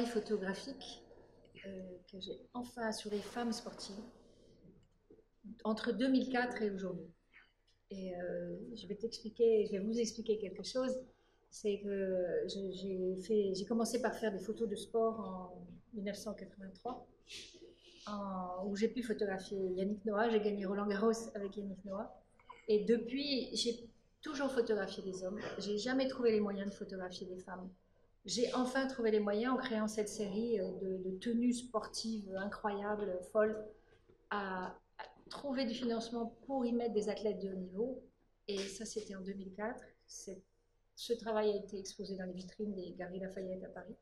photographique que j'ai enfin sur les femmes sportives entre 2004 et aujourd'hui. Et je vais vous expliquer quelque chose. C'est que j'ai commencé par faire des photos de sport en 1983, où j'ai pu photographier Yannick Noah. J'ai gagné Roland Garros avec Yannick Noah. Et depuis, j'ai toujours photographié des hommes. J'ai jamais trouvé les moyens de photographier des femmes. J'ai enfin trouvé les moyens en créant cette série de tenues sportives incroyables, folles, à trouver du financement pour y mettre des athlètes de haut niveau. Et ça, c'était en 2004. Ce travail a été exposé dans les vitrines des Galeries Lafayette à Paris.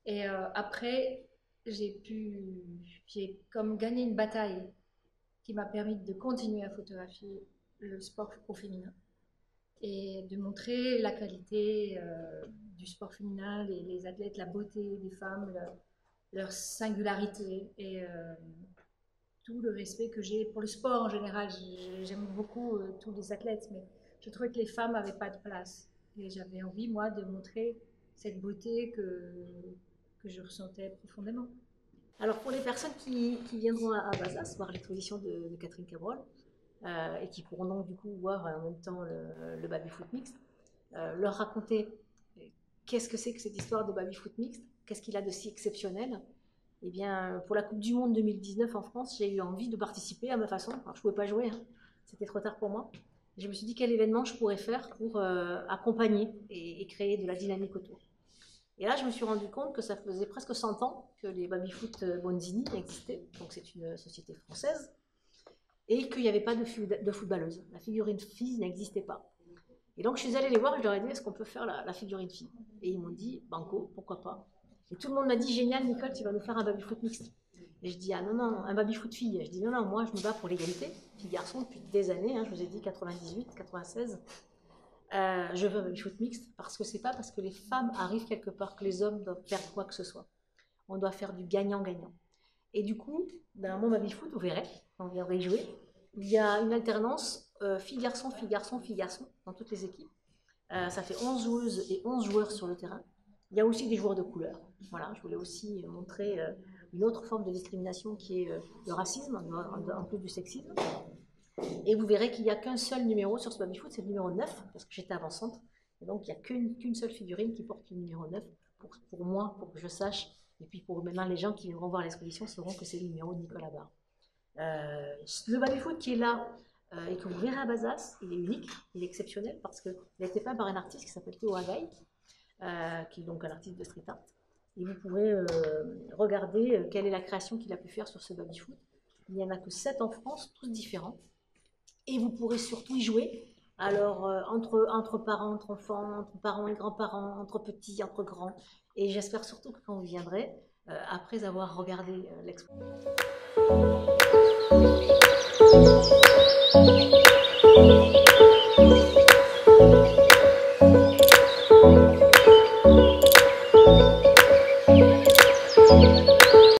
Et après, j'ai comme gagné une bataille qui m'a permis de continuer à photographier le sport au féminin et de montrer la qualité du sport féminin, les athlètes, la beauté des femmes, leur singularité et tout le respect que j'ai pour le sport en général. J'aime beaucoup tous les athlètes, mais je trouvais que les femmes n'avaient pas de place. Et j'avais envie, moi, de montrer cette beauté que je ressentais profondément. Alors, pour les personnes qui viendront à Bazas voir l'exposition de Catherine Cabrol, et qui pourront donc du coup voir en même temps le baby-foot mixte, leur raconter qu'est-ce que c'est que cette histoire de baby-foot mixte, qu'est-ce qu'il a de si exceptionnel. Eh bien, pour la Coupe du Monde 2019 en France, j'ai eu envie de participer à ma façon. Alors, je ne pouvais pas jouer, hein. C'était trop tard pour moi. Je me suis dit quel événement je pourrais faire pour accompagner et créer de la dynamique autour. Et là, je me suis rendu compte que ça faisait presque 100 ans que les baby-foot Bonzini existaient. Donc, c'est une société française. Et qu'il n'y avait pas de footballeuse. La figurine fille n'existait pas. Et donc, je suis allée les voir et je leur ai dit, est-ce qu'on peut faire la figurine fille? Et ils m'ont dit, banco, pourquoi pas. Et tout le monde m'a dit, génial, Nicole, tu vas nous faire un baby-foot mixte. Et je dis, ah non, non, un baby-foot fille. Je dis, non, non, moi, je me bats pour l'égalité, fille-garçon, depuis des années, hein, je vous ai dit 98, 96. Je veux un baby-foot mixte parce que c'est pas parce que les femmes arrivent quelque part que les hommes doivent faire quoi que ce soit. On doit faire du gagnant-gagnant. Et du coup, dans mon baby-foot, vous verrez, quand vous viendrez y jouer, il y a une alternance fille-garçon, fille-garçon, fille-garçon dans toutes les équipes. Ça fait 11 joueuses et 11 joueurs sur le terrain. Il y a aussi des joueurs de couleur. Voilà, je voulais aussi montrer une autre forme de discrimination qui est le racisme, en plus du sexisme. Et vous verrez qu'il n'y a qu'un seul numéro sur ce baby-foot, c'est le numéro 9, parce que j'étais avant-centre. Et donc, il n'y a qu'une seule figurine qui porte le numéro 9, pour moi, pour que je sache. Et puis, pour maintenant, les gens qui viendront voir l'exposition sauront que c'est le numéro de Nicolas Barre. Le baby-foot qui est là, et que vous verrez à Bazas, il est unique, il est exceptionnel, parce qu'il a été peint par un artiste qui s'appelle Théo Agaï, qui est donc un artiste de street art. Et vous pourrez regarder quelle est la création qu'il a pu faire sur ce baby-foot. Il n'y en a que 7 en France, tous différents. Et vous pourrez surtout y jouer. Alors, entre parents, entre enfants, entre parents et grands-parents, entre petits, entre grands. Et j'espère surtout que quand vous viendrez, après avoir regardé l'expo.